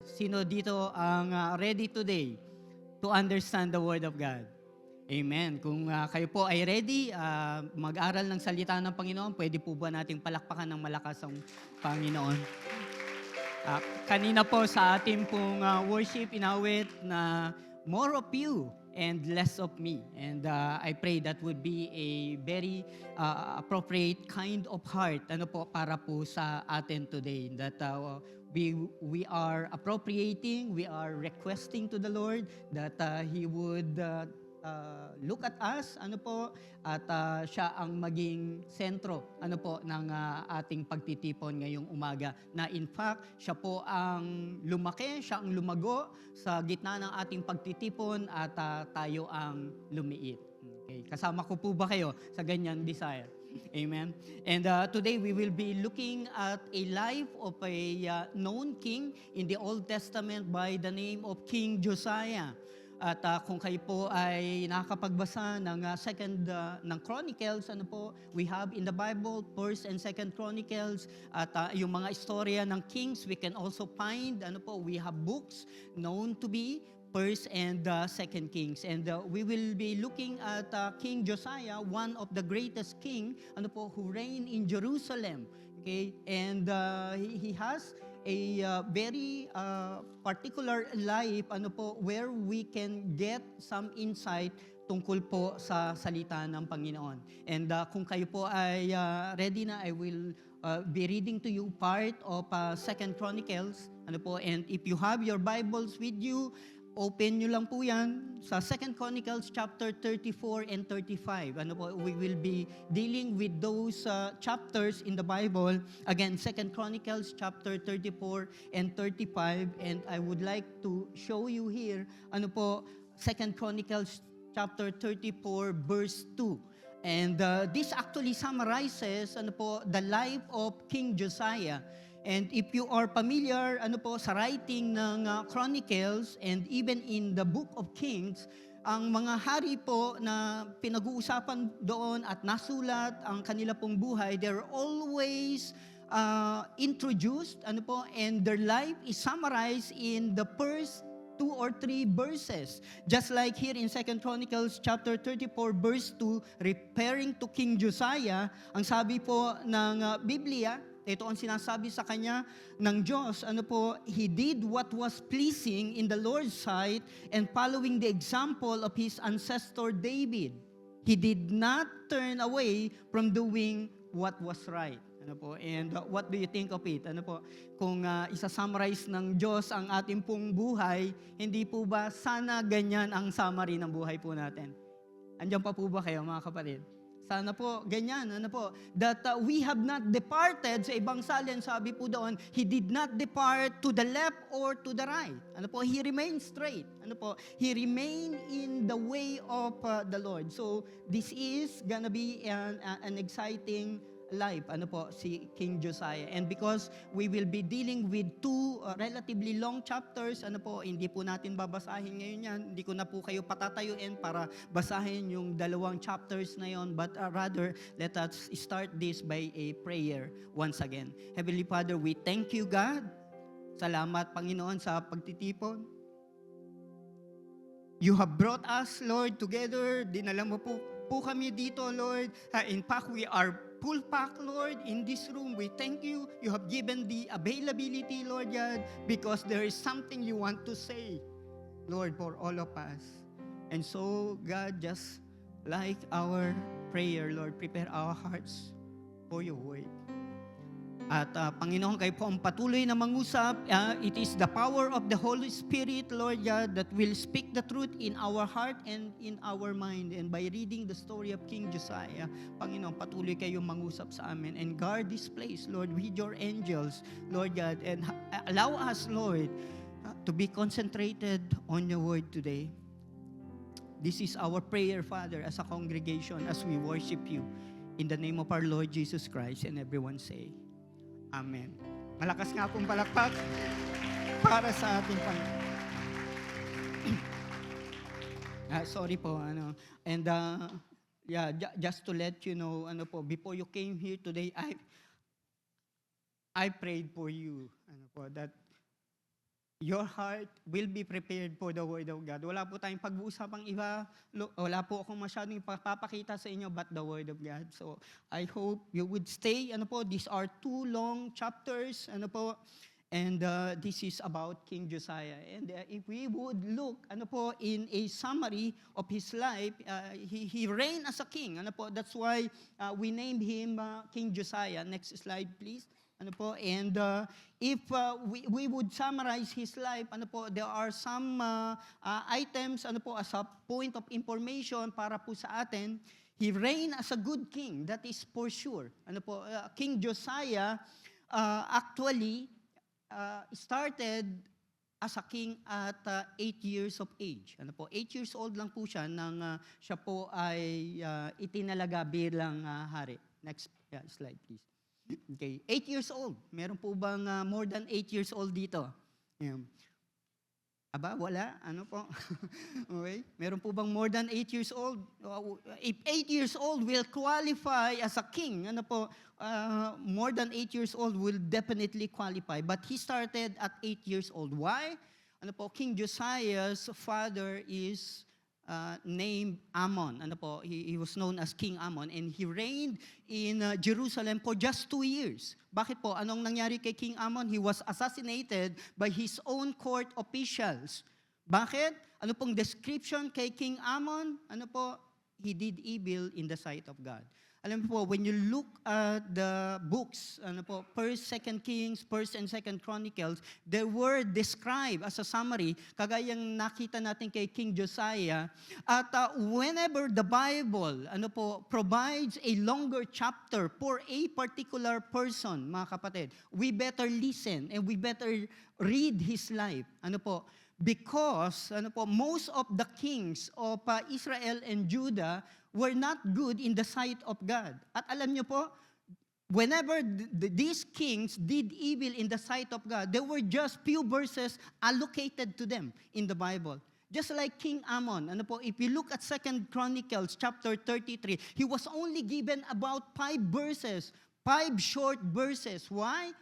Sino dito ang ready today to understand the Word of God? Amen. Kung kayo po ay ready, mag-aral ng salita ng Panginoon, pwede po ba nating palakpakan ng malakas ang Panginoon? Kanina po sa ating pong worship inawit na more of you and less of me. And I pray that would be a very appropriate kind of heart para po sa atin today. That we are appropriating, we are requesting to the Lord that He would look at us, at siya ang maging sentro, ng ating pagtitipon ngayong umaga. Na in fact, siya po ang lumaki, siya ang lumago sa gitna ng ating pagtitipon at tayo ang lumiit. Okay. Kasama ko po ba kayo sa ganyang desire? Amen. And today we will be looking at a life of a known king in the Old Testament by the name of King Josiah. At kung kayo po ay nakakapagbasa ng ng Chronicles, we have in the Bible, First and Second Chronicles, at yung mga istorya ng kings, we can also find, we have books known to be First and Second Kings. And we will be looking at King Josiah, one of the greatest king, who reigned in Jerusalem. Okay, and he has a very particular life where we can get some insight tungkol po sa salita ng Panginoon. And kung kayo po ay ready na, I will be reading to you part of Second Chronicles. And if you have your Bibles with you, open nyo lang po yan sa 2 Chronicles chapter 34 and 35. We will be dealing with those chapters in the Bible. Again, 2 Chronicles chapter 34 and 35. And I would like to show you here, 2 Chronicles chapter 34 verse 2. And this actually summarizes the life of King Josiah. And if you are familiar sa writing ng Chronicles and even in the book of Kings, ang mga hari po na pinag-uusapan doon at nasulat ang kanila pong buhay, they're always introduced and their life is summarized in the first 2 or 3 verses. Just like here in 2 Chronicles chapter 34 verse 2, referring to King Josiah, ang sabi po ng Biblia, ito ang sinasabi sa kanya ng Diyos, he did what was pleasing in the Lord's sight and following the example of his ancestor David. He did not turn away from doing what was right. And what do you think of it? Kung isa-summarize ng Diyos ang ating pong buhay, hindi po ba sana ganyan ang summary ng buhay po natin? Andiyan pa po ba kayo, mga kapatid? Sana po, ganyan, that we have not departed, sa ibang salin, sabi po doon, he did not depart to the left or to the right. He remained straight. He remained in the way of the Lord. So, this is gonna be an exciting life, si King Josiah. And because we will be dealing with 2 relatively long chapters, hindi po natin babasahin ngayon yan. Hindi ko na po kayo patatayuin para basahin yung 2 chapters na yon, but rather, let us start this by a prayer once again. Heavenly Father, we thank you, God. Salamat, Panginoon, sa pagtitipon. You have brought us, Lord, together. Dinala mo po kami dito, Lord. In fact, we are full pack, Lord, in this room. We thank you. You have given the availability, Lord God, because there is something you want to say, Lord, for all of us. And so, God, just like our prayer, Lord, prepare our hearts for your word. At Panginoon, kayo po ang patuloy na mangusap. It is the power of the Holy Spirit, Lord God, that will speak the truth in our heart and in our mind. And by reading the story of King Josiah, Panginoon, patuloy kayo mangusap sa amin. And guard this place, Lord, with your angels, Lord God. And allow us, Lord, to be concentrated on your word today. This is our prayer, Father, as a congregation, as we worship you. In the name of our Lord Jesus Christ, and everyone say, Amen. Malakas nga pong palakpak para sa ating Panginoon. Sorry po, And just to let you know, before you came here today, I prayed for you, that your heart will be prepared for the Word of God. Wala po tayong pag-uusapang iba, wala po akong masyadong ipapakita sa inyo but the Word of God. So, I hope you would stay. These are 2 long chapters, and this is about King Josiah. And if we would look, in a summary of his life, he reigned as a king. That's why we named him King Josiah. Next slide, please. And if we would summarize his life, there are some items as a point of information para po sa atin. He reigned as a good king, that is for sure. King Josiah actually started as a king at 8 years of age. 8 years old lang po siya nang siya po ay itinalaga bilang hari. Next slide, please. Okay, 8 years old. Meron po bang more than 8 years old dito? Yeah. Aba, wala. Okay. Meron po bang more than 8 years old? If 8 years old will qualify as a king, more than 8 years old will definitely qualify. But he started at 8 years old. Why? King Josiah's father is named Ammon. He was known as King Ammon, and he reigned in Jerusalem for just 2 years. Bakit po? Anong nangyari kay King Ammon? He was assassinated by his own court officials. Bakit? Ano pong description kay King Ammon? He did evil in the sight of God. Alam po, when you look at the books, 1st, 2nd Kings, 1st and 2nd Chronicles, they were described as a summary, kagayang nakita natin kay King Josiah. At whenever the Bible, provides a longer chapter for a particular person, mga kapatid, we better listen and we better read his life. Because most of the kings of Israel and Judah were not good in the sight of God. At alam niyo po, whenever these kings did evil in the sight of God, there were just few verses allocated to them in the Bible. Just like King Ammon, if you look at 2nd Chronicles chapter 33, he was only given about 5 verses, 5 short verses. Why?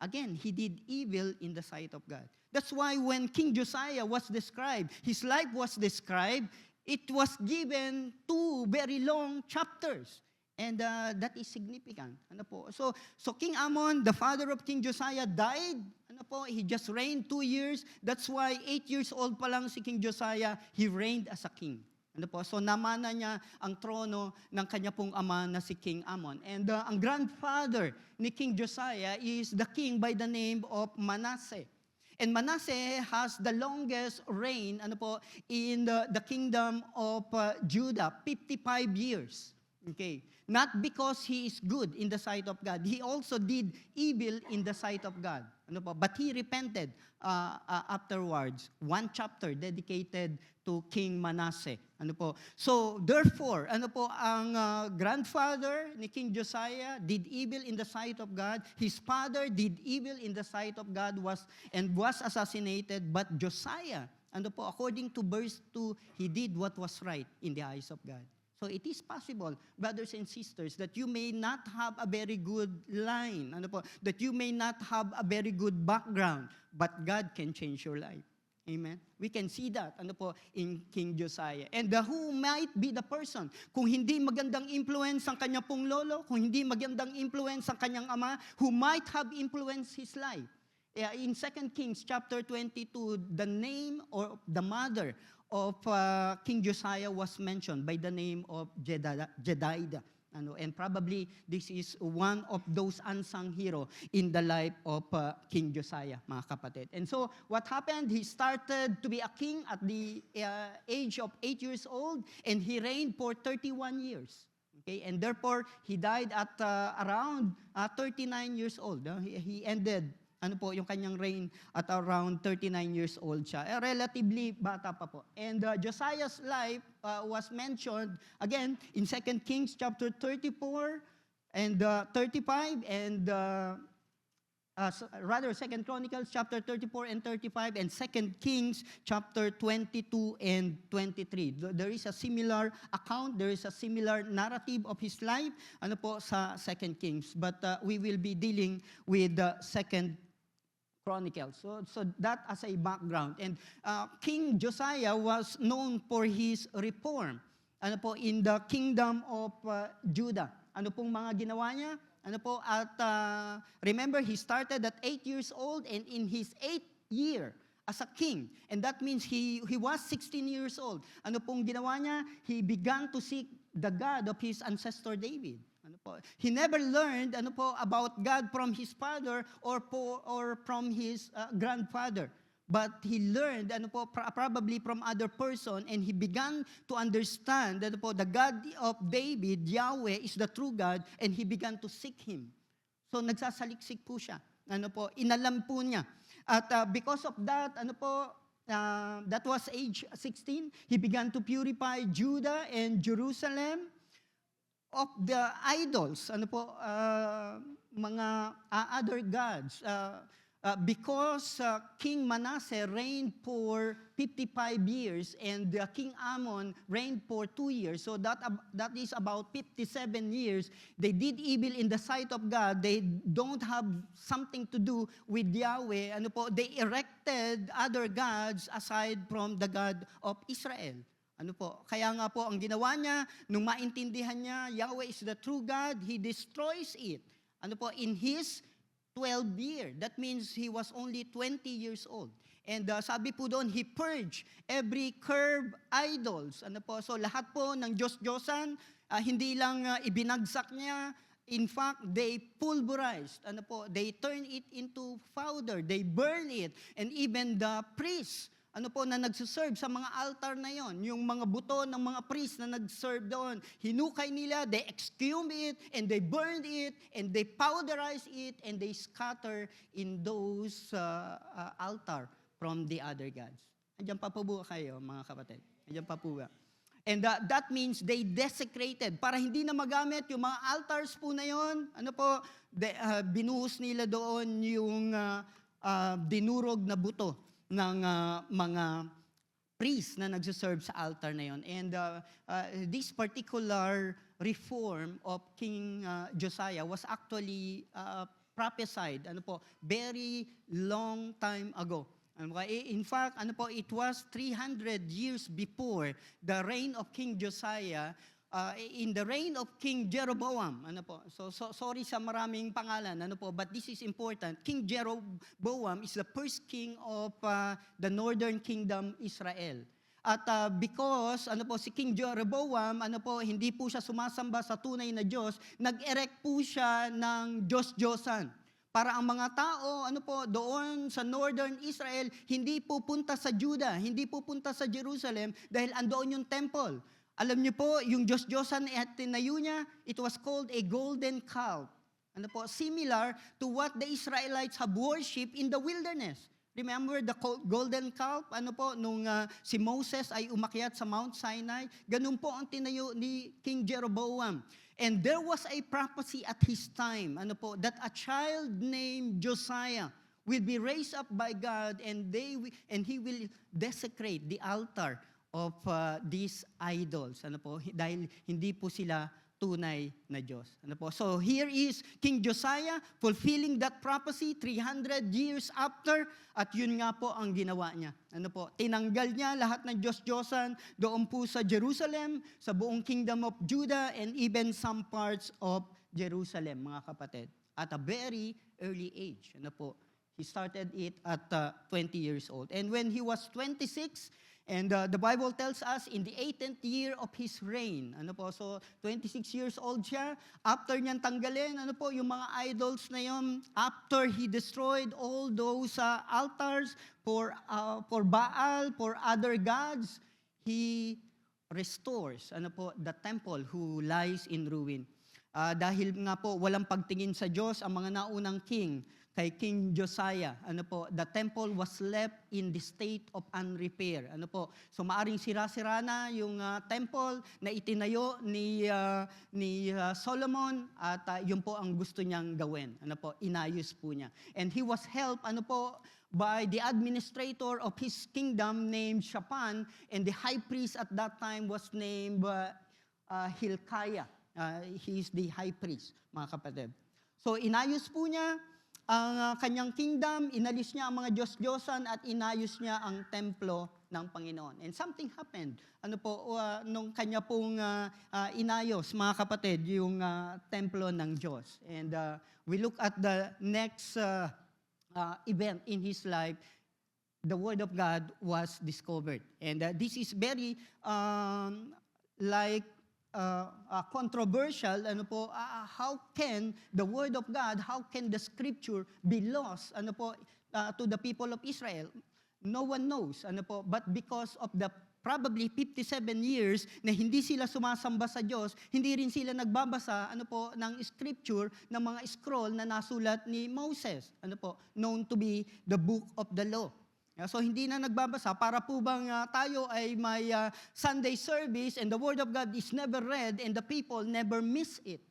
Again, he did evil in the sight of God. That's why when King Josiah was described, his life was described, it was given 2 very long chapters. And that is significant. So King Ammon, the father of King Josiah, died. He just reigned 2 years. That's why 8 years old pa lang si King Josiah, he reigned as a king. So namana niya ang trono ng kanya pong ama na si King Ammon. And ang grandfather ni King Josiah is the king by the name of Manasseh. And Manasseh has the longest reign in the kingdom of Judah, 55 years. Okay. Not because he is good in the sight of God. He also did evil in the sight of God. But he repented afterwards. 1 chapter dedicated to King Manasseh. So therefore, ang grandfather ni King Josiah did evil in the sight of God. His father did evil in the sight of God was assassinated. But Josiah, according to verse 2, he did what was right in the eyes of God. So it is possible, brothers and sisters, that you may not have a very good line, that you may not have a very good background, but God can change your life. Amen? We can see that in King Josiah. And who might be the person? Kung hindi magandang influence ang kanya pong lolo, kung hindi magandang influence ang kanyang ama, who might have influenced his life. In 2 Kings chapter 22, the name or the mother of King Josiah was mentioned by the name of Jedidah. And probably this is one of those unsung hero in the life of King Josiah, mga kapatid. And so what happened, he started to be a king at the age of 8 years old, and he reigned for 31 years. Okay, and therefore, he died at around 39 years old. He ended yung kanyang reign at around 39 years old siya. Relatively bata pa po. And Josiah's life was mentioned again in 2 Kings chapter 34 and 35 and 2 Chronicles chapter 34 and 35 and 2 Kings chapter 22 and 23. There is a similar account, there is a similar narrative of his life sa 2 Kings. But we will be dealing with 2 Chronicles. So that as a background. And King Josiah was known for his reform. Ano po, in the kingdom of Judah. Ano pong mga ginawa niya? Ano po, at remember, he started at 8 years old, and in his 8th year as a king, and that means he was 16 years old. Ano pong ginawa niya? He began to seek the God of his ancestor David. Ano po? He never learned ano po about God from his father or from his grandfather. But he learned ano po probably from other person, and he began to understand that po the God of David, Yahweh, is the true God, and he began to seek him. So nagsasaliksik po siya. Ano po, inalam po niya. At because of that, ano po, that was age 16, he began to purify Judah and Jerusalem of the idols, ano po, mga other gods. Because King Manasseh reigned for 55 years and King Amon reigned for 2 years. So that is about 57 years. They did evil in the sight of God. They don't have something to do with Yahweh. Ano po, they erected other gods aside from the God of Israel. Ano po, kaya nga po ang ginawa niya, nung maintindihan niya, Yahweh is the true God, he destroys it. Ano po, in his 12 year. That means he was only 20 years old. And sabi po doon, he purged every curved idols. Ano po, so lahat po ng Diyos-Diyosan, hindi lang ibinagsak niya. In fact, they pulverized. Ano po, they turned it into powder. They burned it. And even the priests, ano po, na nagsuserve sa mga altar na yon, yung mga buto ng mga priest na nagserve doon, hinukay nila, they exhumed it, and they burned it, and they powderized it, and they scatter in those altar from the other gods. Andiyan pa po ba kayo, mga kapatid? Andiyan pa po ba? And that means they desecrated. Para hindi na magamit yung mga altars po na yon, ano po, binuhos nila doon yung dinurog na buto ng mga priests na nagsiserve sa altar na yon. And this particular reform of King Josiah was actually prophesied, ano po, very long time ago. In fact, ano po, it was 300 years before the reign of King Josiah. In the reign of King Jeroboam, ano po, so sorry sa maraming pangalan, ano po, but this is important. King Jeroboam is the first king of the northern kingdom Israel. At because ano po si King Jeroboam, ano po, hindi po siya sumasamba sa tunay na Diyos, nag-erect po siya ng Diyos-Diyosan. Para ang mga tao, ano po, doon sa northern Israel, hindi pupunta sa Judah, hindi pupunta sa Jerusalem dahil andoon yung temple. Alam niyo po, yung Diyos-Diyosan at tinayo niya, it was called a golden calf. Ano po, similar to what the Israelites have worshipped in the wilderness. Remember the golden calf? Ano po, nung si Moses ay umakyat sa Mount Sinai, ganun po ang tinayo ni King Jeroboam. And there was a prophecy at his time, ano po, that a child named Josiah will be raised up by God, and he will desecrate the altar of these idols, ano po, dahil hindi po sila tunay na Diyos. Ano po? So here is King Josiah fulfilling that prophecy 300 years after, at yun nga po ang ginawa niya. Ano po? Tinanggal niya lahat ng Diyos-Diyosan doon po sa Jerusalem, sa buong kingdom of Judah, and even some parts of Jerusalem, mga kapatid. At a very early age. Ano po? He started it at 20 years old. And when he was 26, and the Bible tells us in the 18th year of his reign, ano po, so 26 years old siya, after niyang tanggalin, ano po, yung mga idols na yun, after he destroyed all those altars for Baal, for other gods, he restores, ano po, the temple who lies in ruin. Dahil nga po, walang pagtingin sa Diyos ang mga naunang king, kay King Josiah, ano po, the temple was left in the state of unrepair. Ano po, so maaring sira-sira na yung temple na itinayo ni Solomon, at yun po ang gusto niyang gawin. Ano po, inayos po niya. And he was helped, ano po, by the administrator of his kingdom named Shaphan, and the high priest at that time was named Hilkiah. He is the high priest, mga kapatid. So inayos po niya. ang kanyang kingdom, inalis niya ang mga Diyos-Diyosan at inayos niya ang templo ng Panginoon. And something happened. Nung kanya pong inayos, mga kapatid, yung templo ng Diyos. And we look at the next event in his life. The Word of God was discovered. And this is very controversial. How can the Word of God, how can the Scripture be lost to the people of Israel? No one knows. But because of the probably 57 years na hindi sila sumasamba sa Diyos, hindi rin sila nagbabasa ng Scripture, ng mga scroll na nasulat ni Moses, known to be the book of the law. So hindi na nagbabasa para po bang tayo ay may Sunday service and the Word of God is never read and the people never miss it.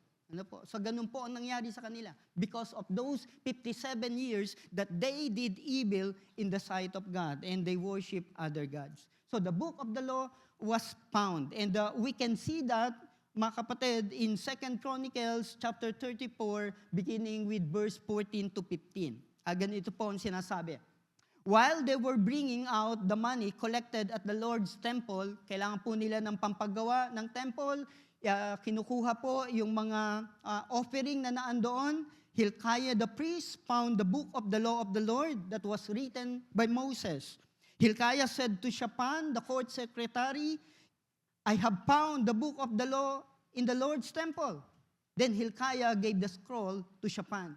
So ganun po ang nangyari sa kanila because of those 57 years that they did evil in the sight of God and they worship other gods. So the book of the law was found and we can see that, mga kapatid, in 2 Chronicles chapter 34 beginning with verse 14 to 15. Ganito po ang sinasabi. While they were bringing out the money collected at the Lord's temple, kailangan po nila ng pampagawa ng temple, kinukuha po yung mga offering na naandoon. Hilkiah the priest found the book of the law of the Lord that was written by Moses. Hilkiah said to Shaphan, the court secretary, I have found the book of the law in the Lord's temple. Then Hilkiah gave the scroll to Shaphan.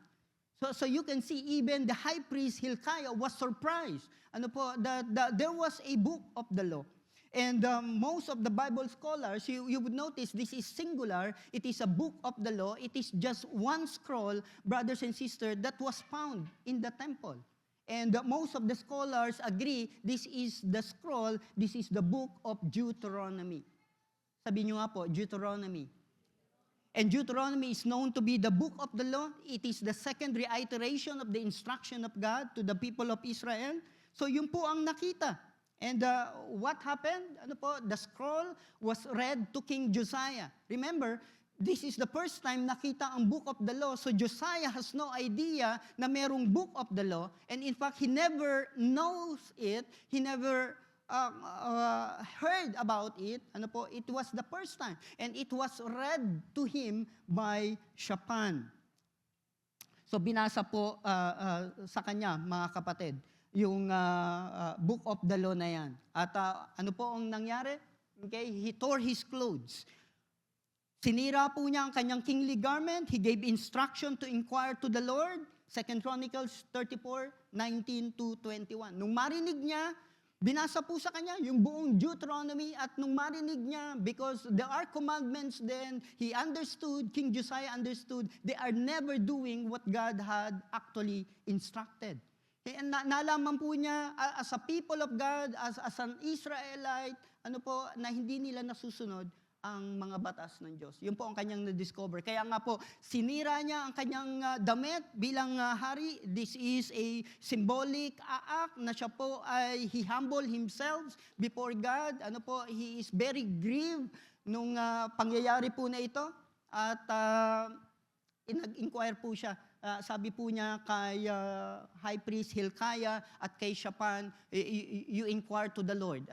So you can see even the high priest Hilkiah was surprised. That there was a book of the law. And most of the Bible scholars, you would notice this is singular. It is a book of the law. It is just one scroll, brothers and sisters, that was found in the temple. And most of the scholars agree this is the scroll, this is the book of Deuteronomy. Sabi nyo nga po, Deuteronomy. And Deuteronomy is known to be the book of the law. It is the second reiteration of the instruction of God to the people of Israel. So yun po ang nakita. And what happened? The scroll was read to King Josiah. Remember, this is the first time nakita ang book of the law. So Josiah has no idea na merong book of the law. And in fact, he never knows it. He never heard about it. It was the first time. And it was read to him by Shaphan. So binasa po sa kanya, mga kapatid, yung book of the law na yan. At ano po ang nangyari? Okay, he tore his clothes. Sinira po niya ang kanyang kingly garment. He gave instruction to inquire to the Lord. 2 Chronicles 34:19 to 21. Nung marinig niya, binasa po sa kanya yung buong Deuteronomy at nung marinig niya, because there are commandments then, he understood, King Josiah understood, they are never doing what God had actually instructed. Nalaman po niya, as a people of God, as an Israelite, na hindi nila nasusunod ang mga batas ng Diyos. Yun po ang kanyang na-discover. Kaya nga po, sinira niya ang kanyang damit bilang hari. This is a symbolic act na siya po ay he humbled himself before God. He is very grieved nung pangyayari po na ito. At nag-inquire po siya. Sabi po niya kay High Priest Hilkiah at kay Shaphan, you inquire to the Lord.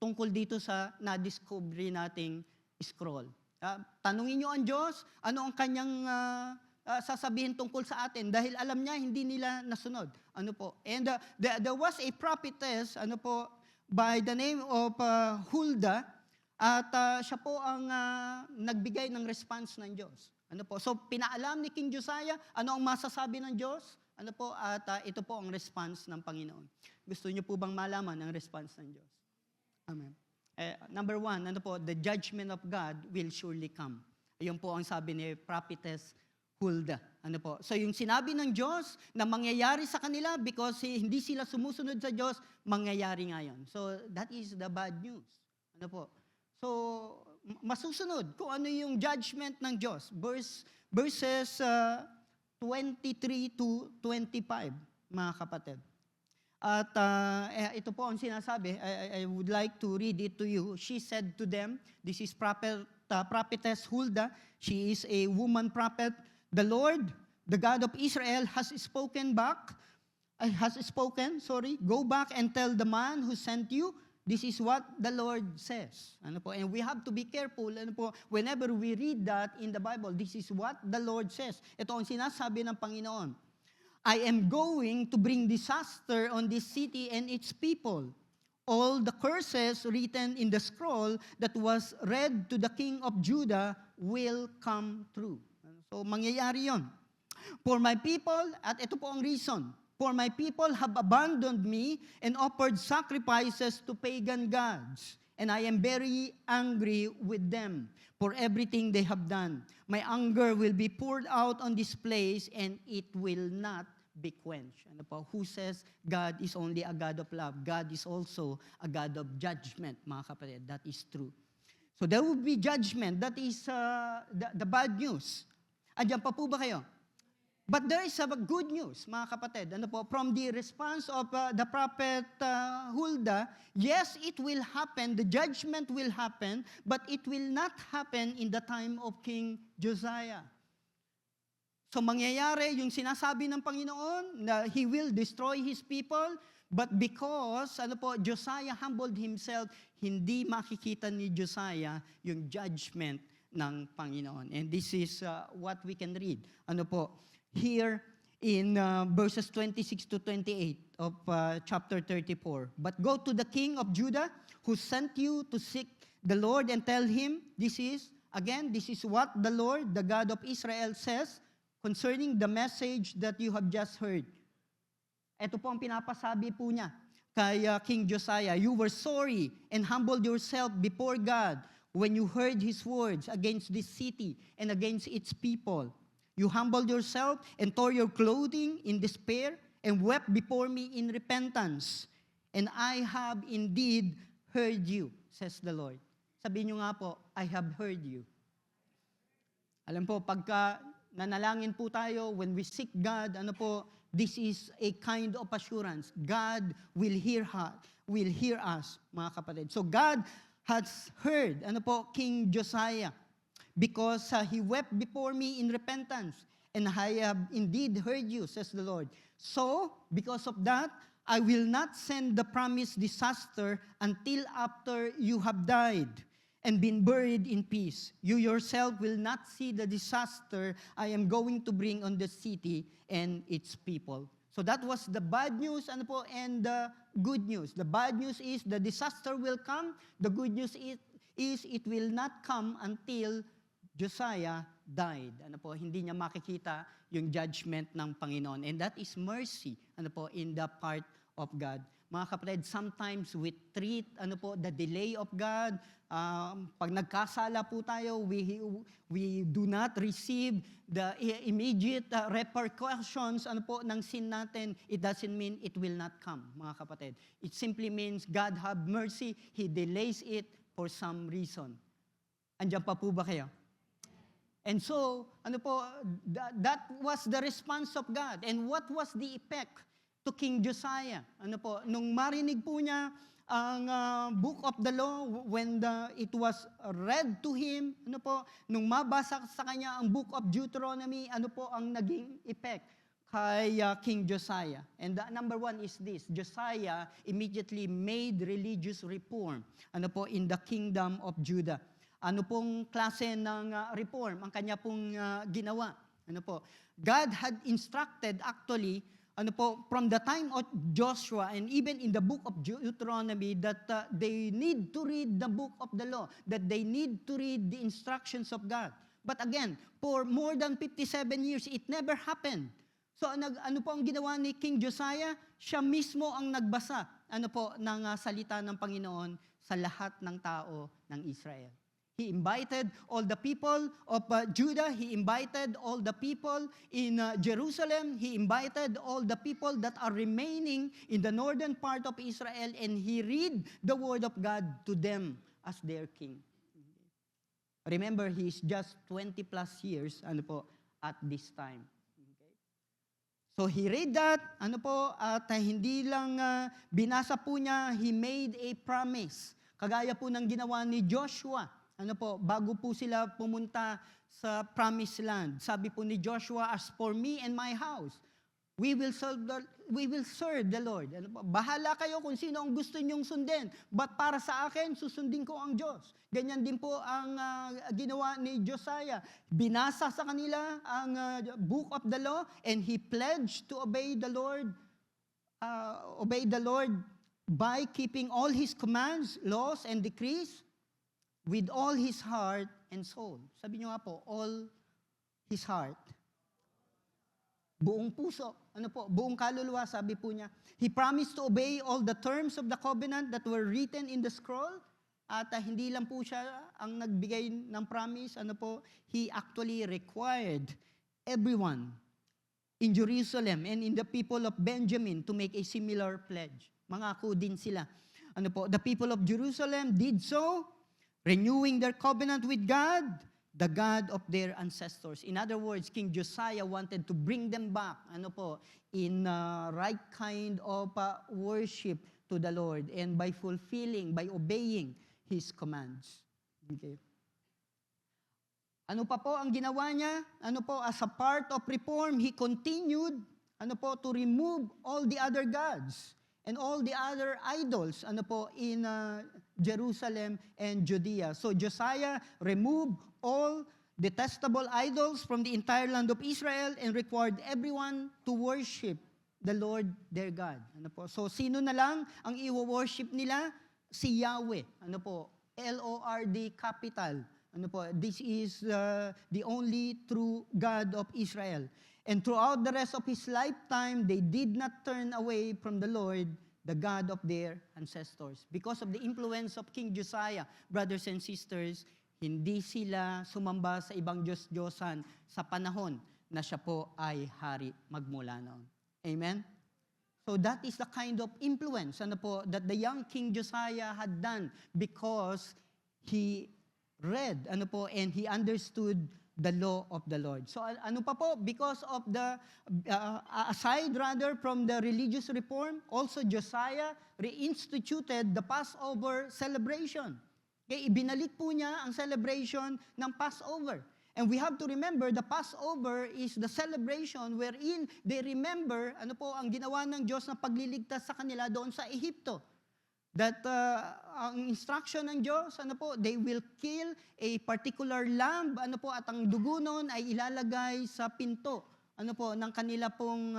Tungkol dito sa na-discovery nating scroll. Tanungin niyo ang Diyos, ano ang kanyang sasabihin tungkol sa atin dahil alam niya hindi nila nasunod. And there was a prophetess by the name of Huldah at siya po ang nagbigay ng response ng Diyos. So pinaalam ni King Josiah ano ang masasabi ng Diyos? At ito po ang response ng Panginoon. Gusto niyo po bang malaman ang response ng Diyos? Amen. Number one, the judgment of God will surely come. Ayun po ang sabi ni Prophetess Huldah. So yung sinabi ng Diyos na mangyayari sa kanila because hindi sila sumusunod sa Diyos, mangyayari ngayon. So that is the bad news. So masusunod kung ano yung judgment ng Diyos. Verses 23 to 25, mga kapatid. At ito po ang sinasabi. I would like to read it to you. She said to them, this is prophetess Huldah. She is a woman prophet. The Lord, the God of Israel, go back and tell the man who sent you, this is what the Lord says. Ano po? And we have to be careful, ano po, whenever we read that in the Bible, this is what the Lord says. Ito ang sinasabi ng Panginoon. I am going to bring disaster on this city and its people. All the curses written in the scroll that was read to the king of Judah will come true. So, mangyayari yon. For my people, at ito po ang reason, for my people have abandoned me and offered sacrifices to pagan gods, and I am very angry with them for everything they have done. My anger will be poured out on this place, and it will not be quenched. Ano po? Who says God is only a God of love? God is also a God of judgment, mga kapatid. That is true. So there will be judgment. That is the bad news. Andiyan pa po ba kayo? But there is a good news, mga kapatid. Ano po? From the response of the prophet Huldah, yes, it will happen. The judgment will happen, but it will not happen in the time of King Josiah. So mangyayari yung sinasabi ng Panginoon na He will destroy His people, but because Josiah humbled himself, hindi makikita ni Josiah yung judgment ng Panginoon. And this is what we can read. Here in verses 26 to 28 of chapter 34. But go to the king of Judah who sent you to seek the Lord and tell him, this is what the Lord, the God of Israel says, concerning the message that you have just heard. Ito po ang pinapasabi po niya kay King Josiah. You were sorry and humbled yourself before God when you heard His words against this city and against its people. You humbled yourself and tore your clothing in despair and wept before me in repentance. And I have indeed heard you, says the Lord. Sabihin niyo nga po, I have heard you. Alam po, pagka nanalangin po tayo, when we seek God, this is a kind of assurance. God will hear us, mga kapatid. So God has heard, King Josiah, because he wept before me in repentance, and I have indeed heard you, says the Lord. So, because of that, I will not send the promised disaster until after you have died and been buried in peace. You yourself will not see the disaster I am going to bring on the city and its people. So that was the bad news, and the good news. The bad news is the disaster will come. The good news is it will not come until Josiah died. Hindi niya makikita yung judgment ng Panginoon. And that is mercy, in the part of God. Mga kapatid, sometimes we treat the delay of God. Pag nagkasala po tayo, we do not receive the immediate repercussions ng sin natin. It doesn't mean it will not come, mga kapatid. It simply means God have mercy. He delays it for some reason. Andiyan pa po ba kayo? And so, that was the response of God. And what was the effect to King Josiah? Nung marinig po niya ang book of the law, when it was read to him, nung mabasa sa kanya ang book of Deuteronomy, ang naging effect kay King Josiah? And number one is this: Josiah immediately made religious reform, in the kingdom of Judah. Ano pong klase ng reform ang kanya pong ginawa? God had instructed actually, from the time of Joshua and even in the book of Deuteronomy that they need to read the book of the law, that they need to read the instructions of God. But again, for more than 57 years, it never happened. So ano po ang ginawa ni King Josiah? Siya mismo ang nagbasa ng salita ng Panginoon sa lahat ng tao ng Israel. He invited all the people of Judah. He invited all the people in Jerusalem. He invited all the people that are remaining in the northern part of Israel, and he read the word of God to them as their king. Remember, he is just 20 plus years at this time. Okay? So he read that, at hindi lang binasa po niya, he made a promise. Kagaya po ng ginawa ni Joshua. Bago po sila pumunta sa promised land. Sabi po ni Joshua, as for me and my house, we will serve the Lord. Ano po? Bahala kayo kung sino ang gusto nyong sundin. But para sa akin, susundin ko ang Diyos. Ganyan din po ang ginawa ni Josiah. Binasa sa kanila ang book of the law and he pledged to obey the Lord by keeping all his commands, laws, and decrees with all his heart and soul. Sabi niyo nga po, all his heart. Buong puso, buong kaluluwa, sabi po niya. He promised to obey all the terms of the covenant that were written in the scroll. At hindi lang po siya ang nagbigay ng promise, he actually required everyone in Jerusalem and in the people of Benjamin to make a similar pledge. Mangako din sila. The people of Jerusalem did so, renewing their covenant with God, the God of their ancestors. In other words, King Josiah wanted to bring them back, in right kind of worship to the Lord and by obeying His commands. Okay. Ano pa po ang ginawa niya? As a part of reform, he continued, to remove all the other gods and all the other idols, in Jerusalem and Judea. So Josiah removed all detestable idols from the entire land of Israel and required everyone to worship the Lord their God. So sino na lang ang i-worship nila? Si Yahweh. Lord, capital. This is the only true God of Israel. And throughout the rest of his lifetime, they did not turn away from the Lord, the God of their ancestors. Because of the influence of King Josiah, brothers and sisters, hindi sila sumamba sa ibang Diyos-Diyosan sa panahon na siya po ay hari magmula noon. Amen? So that is the kind of influence that the young King Josiah had done because he read and he understood the law of the Lord. So because of the aside from the religious reform, also Josiah reinstituted the Passover celebration. Okay, ibinalik po niya ang celebration ng Passover. And we have to remember, the Passover is the celebration wherein they remember ang ginawa ng Diyos na pagliligtas sa kanila doon sa Ehipto. That ang instruction ng Diyos, they will kill a particular lamb, at ang dugo noon ay ilalagay sa pinto, ng kanila pong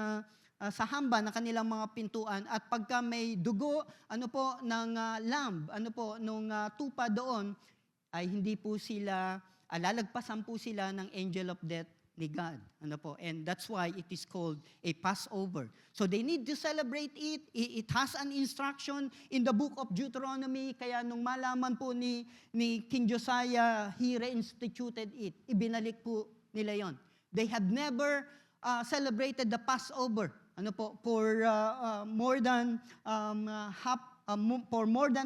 sa hamba ng kanilang mga pintuan. At pagka may dugo, ng lamb, nung tupa doon, ay hindi po sila, lalagpasan po sila ng angel of death ni God. And that's why it is called a Passover. So they need to celebrate it. It has an instruction in the book of Deuteronomy. Kaya nung malaman po ni King Josiah, he reinstituted it. Ibinalik po nila yon. They had never celebrated the Passover for more than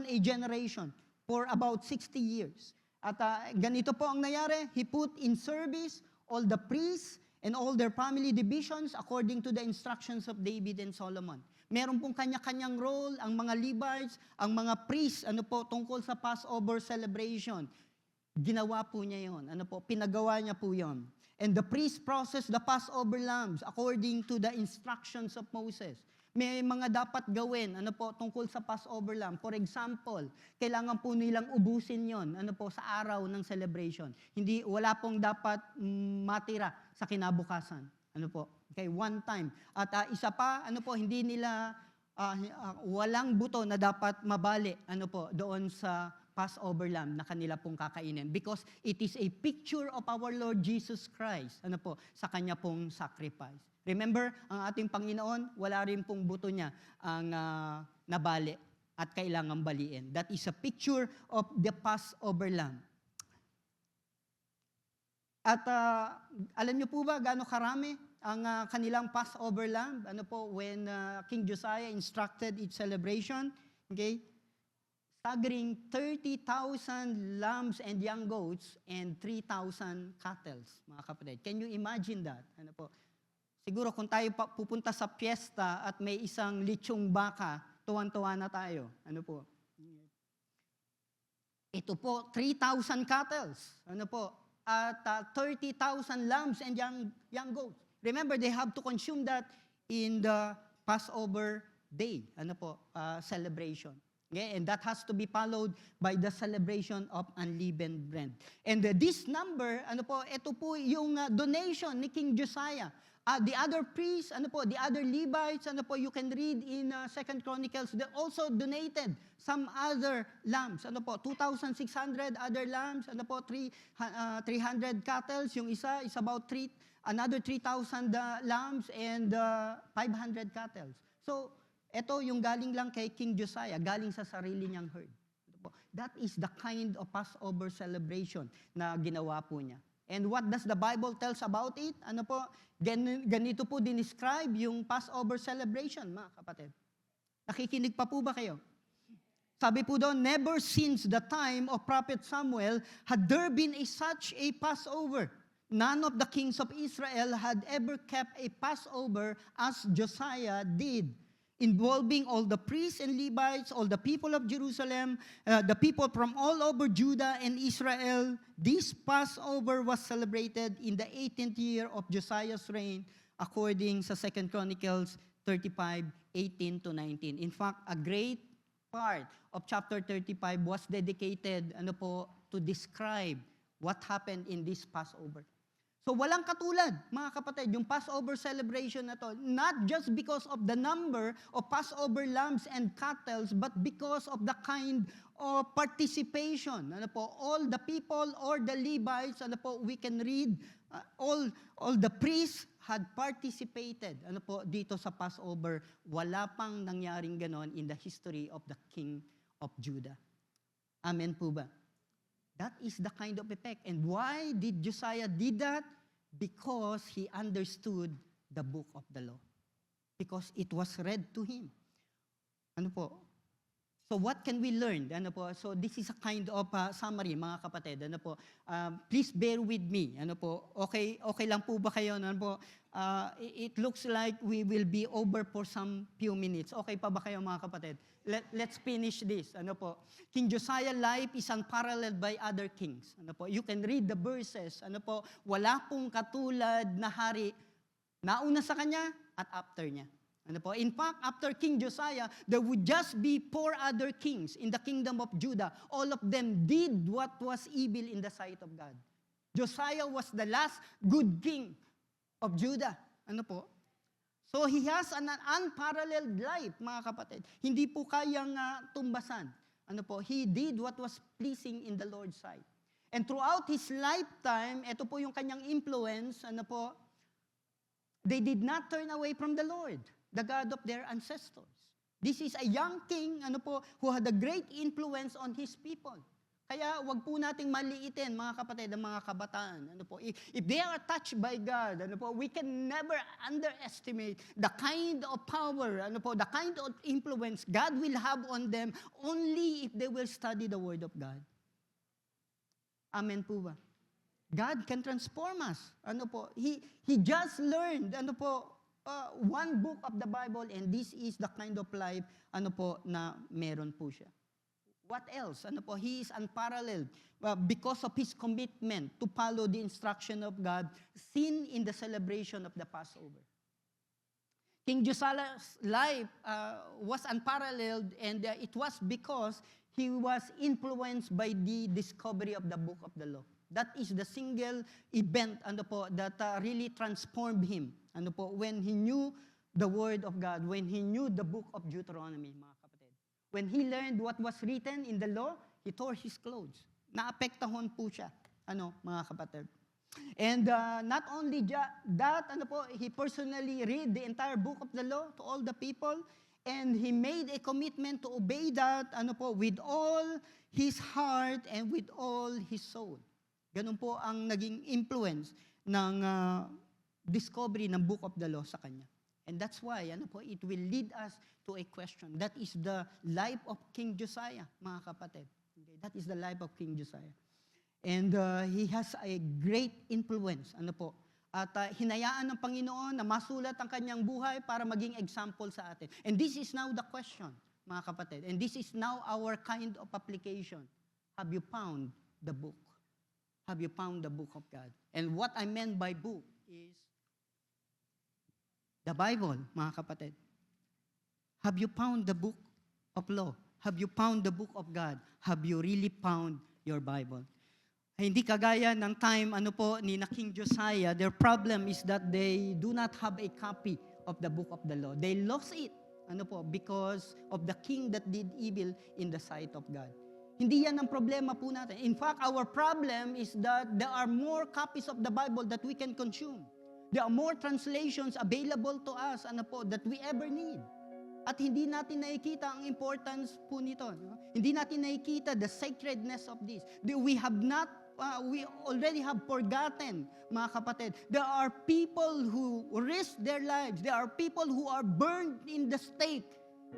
a generation, for about 60 years. At ganito po ang nangyari. He put in service all the priests and all their family divisions according to the instructions of David and Solomon. Meron pong kanya-kanyang role ang mga Levites, ang mga priests, tungkol sa Passover celebration. Ginawa po niya yon. Pinagawa niya po yon. And the priest processed the Passover lambs according to the instructions of Moses. May mga dapat gawin, tungkol sa Passover lamb. For example, kailangan po nilang ubusin yon, sa araw ng celebration. Wala pong dapat matira sa kinabukasan. Okay, one time. At isa pa, hindi nila, walang buto na dapat mabali, doon sa Passover lamb na kanila pong kakainin. Because it is a picture of our Lord Jesus Christ, sa kanya pong sacrifice. Remember, ang ating Panginoon, wala rin pong buto niya ang nabali at kailangang baliin. That is a picture of the Passover lamb. At alam niyo po ba gaano karami ang kanilang Passover lamb? When King Josiah instructed its celebration, okay? Staggering 30,000 lambs and young goats and 3,000 cattle, mga kapatid. Can you imagine that? Siguro kung tayo pupunta sa piyesta at may isang lechong baka, tuwan-tuwa na tayo. Ito po, 3,000 cattle. at 30,000 lambs and young goats. Remember, they have to consume that in the Passover day, celebration. Okay? And that has to be followed by the celebration of unleavened bread. And this number, ito po yung donation ni King Josiah. The other priests, the other Levites, you can read in 2 Chronicles, they also donated some other lambs. 2,600 other lambs, 300 cattle, yung isa is about another 3,000 lambs and 500 cattle. So, ito yung galing lang kay King Josiah, galing sa sarili niyang herd. That is the kind of Passover celebration na ginawa po niya. And what does the Bible tells about it? Ganito po dinescribe yung Passover celebration, mga kapatid. Nakikinig pa po ba kayo? Sabi po doon, never since the time of Prophet Samuel had there been such a Passover. None of the kings of Israel had ever kept a Passover as Josiah did, involving all the priests and Levites, all the people of Jerusalem, the people from all over Judah and Israel. This Passover was celebrated in the 18th year of Josiah's reign, according sa 2 Chronicles 35:18-19. In fact, a great part of chapter 35 was dedicated to describe what happened in this Passover. So walang katulad, mga kapatid, yung Passover celebration na to, not just because of the number of Passover lambs and cattle, but because of the kind of participation. All the people or the Levites, we can read, all the priests had participated dito sa Passover. Wala pang nangyaring ganon in the history of the king of Judah. Amen po ba? That is the kind of effect. And why did Josiah did that? Because he understood the book of the law. Because it was read to him. So what can we learn? So this is a kind of summary, mga kapatid. Please bear with me. Okay lang po ba kayo? It looks like we will be over for some few minutes. Okay pa ba kayo, mga kapatid? Let's finish this. King Josiah's life is unparalleled by other kings. You can read the verses. Wala pong katulad na hari nauna sa kanya at after niya. In fact, after King Josiah, there would just be 4 other kings in the kingdom of Judah. All of them did what was evil in the sight of God. Josiah was the last good king of Judah. So he has an unparalleled life, mga kapatid. Hindi po kayang tumbasan. He did what was pleasing in the Lord's sight. And throughout his lifetime, ito po yung kanyang influence, they did not turn away from the Lord, the God of their ancestors. This is a young king, who had a great influence on his people. Kaya wag po nating maliitin, mga kapatid, ang mga kabataan. If they are touched by God, we can never underestimate the kind of power, the kind of influence God will have on them only if they will study the Word of God. Amen po ba? God can transform us. He just learned, one book of the Bible, and this is the kind of life, na meron po siya. What else? He is unparalleled because of his commitment to follow the instruction of God seen in the celebration of the Passover. King Josiah's life was unparalleled, and it was because he was influenced by the discovery of the book of the law. That is the single event that really transformed him when he knew the Word of God, when he knew the book of Deuteronomy, mga kapatid. When he learned what was written in the law, he tore his clothes. Naapektuhan po siya, mga kapatid. And not only that, he personally read the entire book of the law to all the people, and he made a commitment to obey that, with all his heart and with all his soul. Ganun po ang naging influence ng discovery ng book of the law sa kanya. And that's why, it will lead us to a question. That is the life of King Josiah, mga kapatid. Okay? That is the life of King Josiah. And he has a great influence, At hinayaan ng Panginoon na masulat ang kanyang buhay para maging example sa atin. And this is now the question, mga kapatid. And this is now our kind of application. Have you found the book? Have you found the book of God? And what I meant by book is the Bible, mga kapatid. Have you found the book of law? Have you found the book of God? Have you really found your Bible? Hindi kagaya ng time ni na King Josiah, their problem is that they do not have a copy of the book of the law. They lost it because of the king that did evil in the sight of God. Hindi yan ang problema po natin. In fact, our problem is that there are more copies of the Bible that we can consume. There are more translations available to us that we ever need. At hindi natin nakikita ang importance po nito. Hindi natin nakikita the sacredness of this. We already have forgotten, mga kapatid. There are people who risk their lives. There are people who are burned in the stake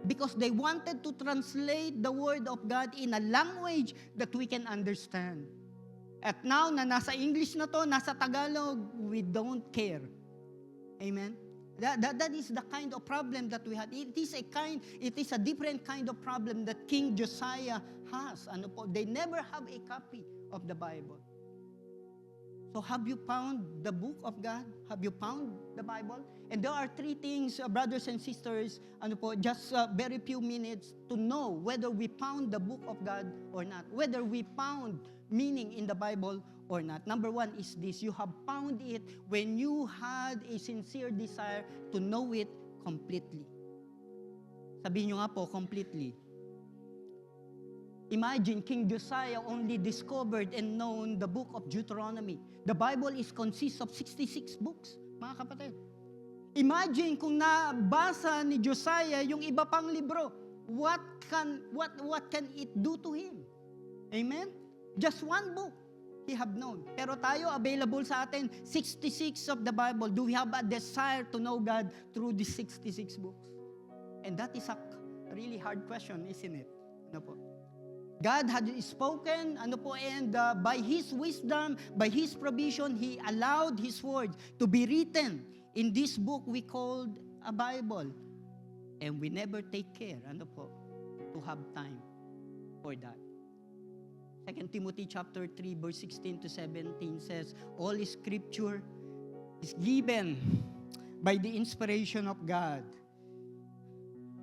because they wanted to translate the Word of God in a language that we can understand. At now, na nasa English na to, nasa Tagalog, we don't care. Amen? That is the kind of problem that we had. It is a different kind of problem that King Josiah has. They never have a copy of the Bible. So have you found the book of God? Have you found the Bible? And there are three things, brothers and sisters, just very few minutes to know whether we found the book of God or not, whether we found meaning in the Bible or not. Number one is this: you have found it when you had a sincere desire to know it completely. Sabihin nyo nga po, completely. Imagine King Josiah only discovered and known the book of Deuteronomy. The Bible consists of 66 books, mga kapatid. Imagine kung nabasa ni Josiah yung iba pang libro. What can it do to him? Amen? Just one book he have known. Pero tayo, available sa atin, 66 of the Bible. Do we have a desire to know God through these 66 books? And that is a really hard question, isn't it? God had spoken, and by His wisdom, by His provision, He allowed His words to be written in this book we called a Bible. And we never take care, to have time for that. 2 Timothy chapter 3, verse 16 to 17 says, all Scripture is given by the inspiration of God,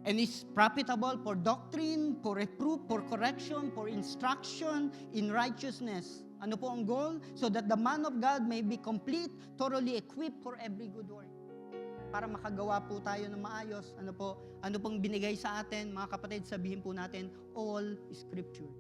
and is profitable for doctrine, for reproof, for correction, for instruction in righteousness. Ano po ang goal? So that the man of God may be complete, thoroughly equipped for every good work. Para makagawa po tayo ng maayos. Ano pong binigay sa atin, mga kapatid, sabihin po natin, all Scripture.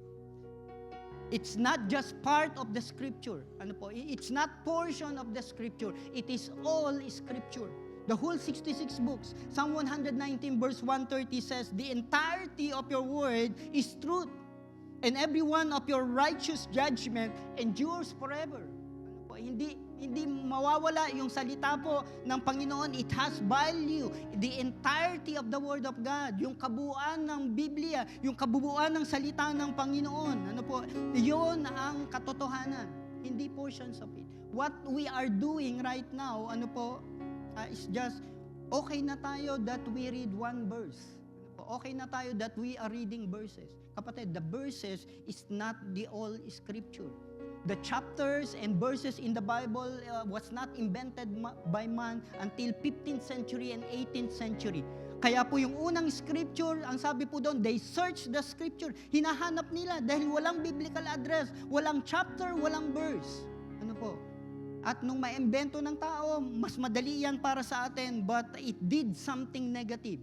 It's not just part of the Scripture. It's not portion of the Scripture. It is all Scripture. The whole 66 books. Psalm 119 verse 130 says, the entirety of your word is truth, and every one of your righteous judgment endures forever. Hindi mawawala yung salita po ng Panginoon. It has value. The entirety of the Word of God, yung kabuuan ng Biblia, yung kabuuan ng salita ng Panginoon. Yun ang katotohanan. Hindi portions of it. What we are doing right now, is just, okay na tayo that we read one verse. Okay na tayo that we are reading verses. Kapatid, the verses is not the all Scripture. The chapters and verses in the Bible was not invented by man until 15th century and 18th century. Kaya po yung unang Scripture, ang sabi po doon, they search the Scripture. Hinahanap nila dahil walang biblical address, walang chapter, walang verse. At nung maimbento ng tao, mas madali yan para sa atin, but it did something negative.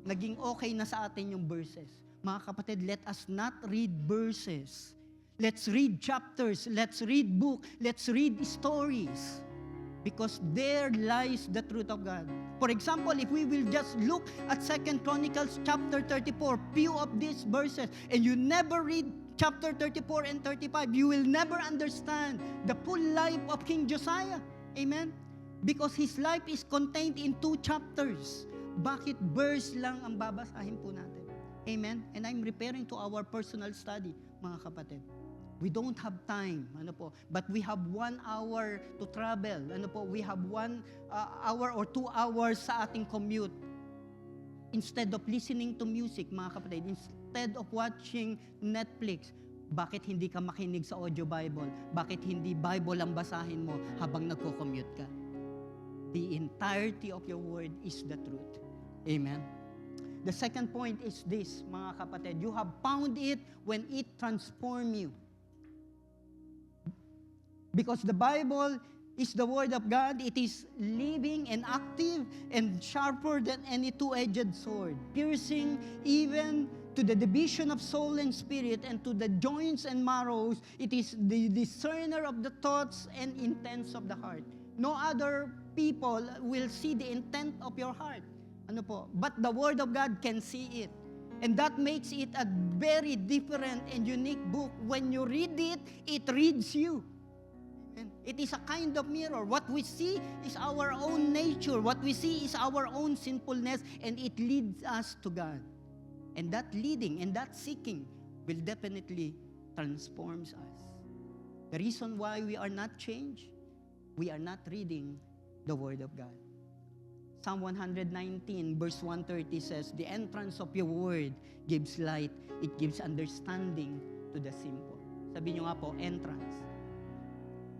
Naging okay na sa atin yung verses. Mga kapatid, let us not read verses. Let's read chapters, let's read book, let's read stories. Because there lies the truth of God. For example, if we will just look at 2 Chronicles chapter 34, few of these verses, and you never read chapter 34 and 35, you will never understand the full life of King Josiah. Amen? Because his life is contained in 2 chapters. Bakit verse lang ang babasahin po natin? Amen? And I'm referring to our personal study, mga kapatid. We don't have time, but we have 1 hour to travel. We have 1 hour or 2 hours sa ating commute. Instead of listening to music, mga kapatid, instead of watching Netflix, Bakit hindi ka makinig sa audio Bible? Bakit hindi Bible ang basahin mo habang nagko-commute ka? The entirety of your word is the truth. Amen. The second point is this, mga kapatid. You have found it when it transformed you. Because the Bible is the Word of God. It is living and active and sharper than any two-edged sword, piercing even to the division of soul and spirit and to the joints and marrows. It is the discerner of the thoughts and intents of the heart. No other people will see the intent of your heart. Ano po? But the Word of God can see it. And that makes it a very different and unique book. When you read it, it reads you. And it is a kind of mirror. What we see is our own nature. What we see is our own sinfulness, and it leads us to God. And that leading and that seeking will definitely transform us. The reason why we are not changed, we are not reading the Word of God. Psalm 119 verse 130 says, the entrance of your word gives light. It gives understanding to the simple. Sabi nyo nga po, entrance.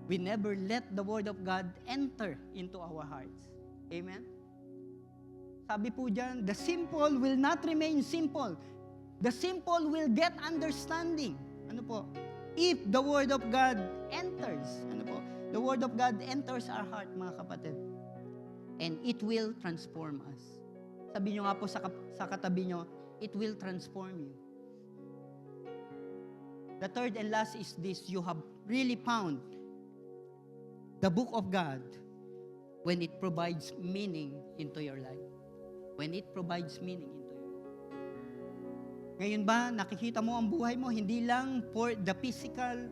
We never let the Word of God enter into our hearts. Amen? Sabi po dyan, the simple will not remain simple. The simple will get understanding. Ano po? If the Word of God enters. Ano po? The Word of God enters our heart, mga kapatid. And it will transform us. Sabi nyo nga po sa katabi nyo, it will transform you. The third and last is this, you have really found the book of God when it provides meaning into your life. When it provides meaning into your life. Ngayon ba, nakikita mo ang buhay mo, hindi lang for the physical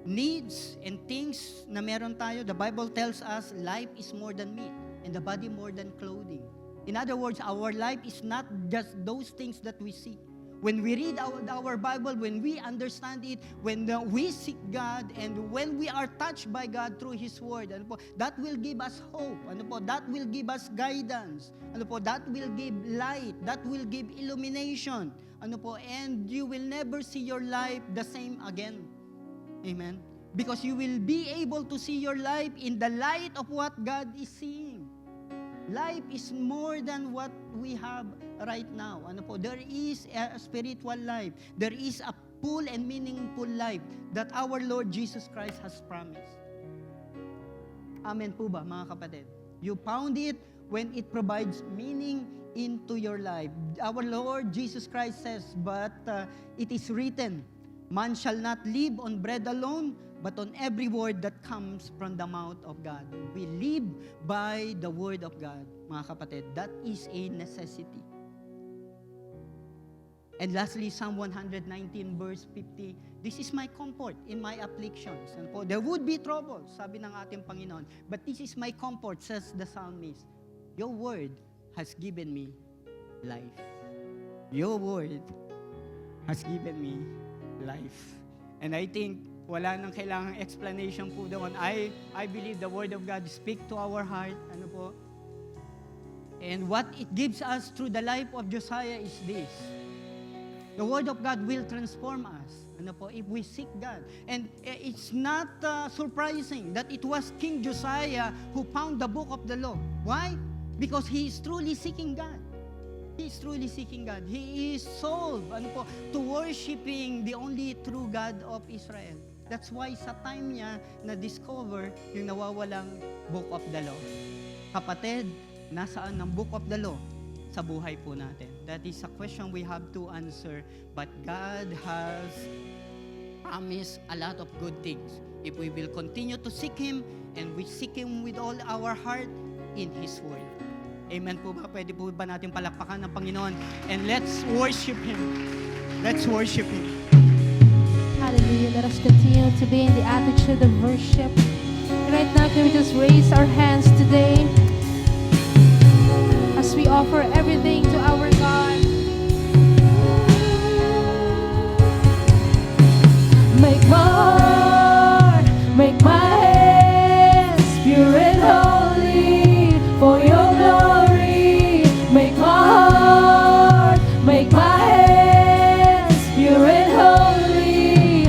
needs and things na meron tayo. The Bible tells us life is more than meat and the body more than clothing. In other words, our life is not just those things that we see. When we read our Bible, when we understand it, when we seek God, and when we are touched by God through His Word, ano po, that will give us hope. Ano po, that will give us guidance. Ano po, that will give light. That will give illumination. Ano po, and you will never see your life the same again. Amen? Because you will be able to see your life in the light of what God is seeing. Life is more than what we have right now. Ano po? There is a spiritual life. There is a full and meaningful life that our Lord Jesus Christ has promised. Amen po ba, mga kapatid? You found it when it provides meaning into your life. Our Lord Jesus Christ says, but it is written, man shall not live on bread alone, but on every word that comes from the mouth of God. We live by the Word of God, mga kapatid. That is a necessity. And lastly, Psalm 119 verse 50, this is my comfort in my afflictions. And po, there would be trouble, sabi ng ating Panginoon, but this is my comfort, says the psalmist. Your Word has given me life. Your Word has given me life. And I think wala nang kailangang explanation po doon. I believe the Word of God speak to our heart. Ano po? And what it gives us through the life of Josiah is this. The Word of God will transform us. Ano po? If we seek God. And it's not surprising that it was King Josiah who found the book of the law. Why? Because he is truly seeking God. He is truly seeking God. He is sold to worshiping the only true God of Israel. That's why sa time niya na-discover yung nawawalang Book of the Law. Kapatid, nasaan ang Book of the Law sa buhay po natin? That is a question we have to answer. But God has promised a lot of good things if we will continue to seek Him and we seek Him with all our heart in His Word. Amen po ba? Pwede po ba natin palakpakan ng Panginoon? And let's worship Him. Let's worship Him. Hallelujah. Let us continue to be in the attitude of worship. And right now, can we just raise our hands today as we offer everything to our God? Make my heart, make my hands pure and holy for your glory. Make my heart, make my hands pure and holy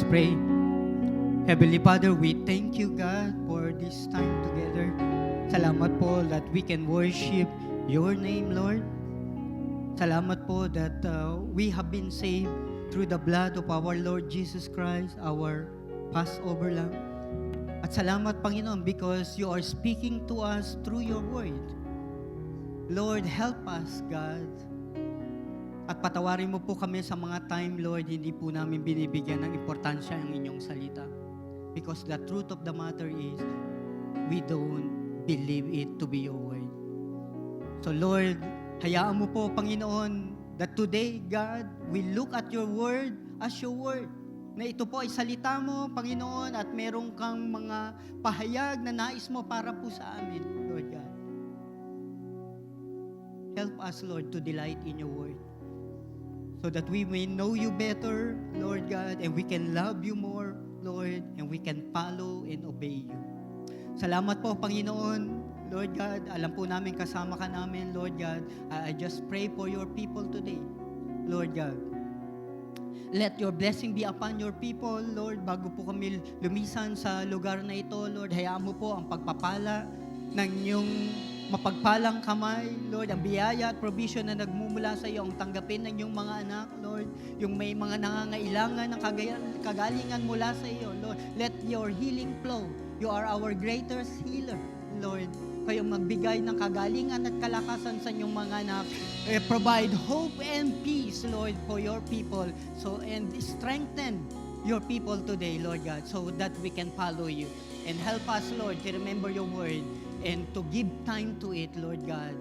pray. Heavenly Father, we thank you, God, for this time together. Salamat po that we can worship your name, Lord. Salamat po that we have been saved through the blood of our Lord Jesus Christ, our Passover Lamb. At salamat, Panginoon, because you are speaking to us through your word. Lord, help us, God. At patawarin mo po kami sa mga time, Lord, hindi po namin binibigyan ng importansya ang inyong salita. Because the truth of the matter is, we don't believe it to be your word. So Lord, hayaan mo po, Panginoon, that today, God, we look at your word as your word. Na ito po ay salita mo, Panginoon, at meron kang mga pahayag na nais mo para po sa amin, Lord God. Help us, Lord, to delight in your word. So that we may know you better, Lord God, and we can love you more, Lord, and we can follow and obey you. Salamat po, Panginoon, Lord God. Alam po namin kasama ka namin, Lord God. I just pray for your people today, Lord God. Let your blessing be upon your people, Lord. Bago po kami lumisan sa lugar na ito, Lord, hayaan mo po ang pagpapala ng iyong mapagpalang kamay, Lord, ang biyaya at provision na nagmumula sa iyo, ang tanggapin ng iyong mga anak, Lord, yung may mga nangangailangan ng kagalingan mula sa iyo, Lord. Let your healing flow. You are our greatest healer, Lord. Kayo magbigay ng kagalingan at kalakasan sa inyong mga anak. Provide hope and peace, Lord, for your people. So, and strengthen your people today, Lord God, so that we can follow you. And help us, Lord, to remember your word and to give time to it, Lord God,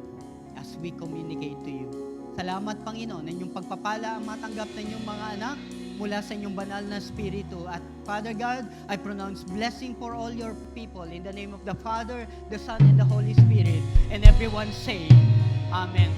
as we communicate to you. Salamat, Panginoon, na inyong pagpapala ang matanggap ng inyong mga anak mula sa inyong banal na Espiritu. At Father God, I pronounce blessing for all your people in the name of the Father, the Son, and the Holy Spirit. And everyone say, Amen.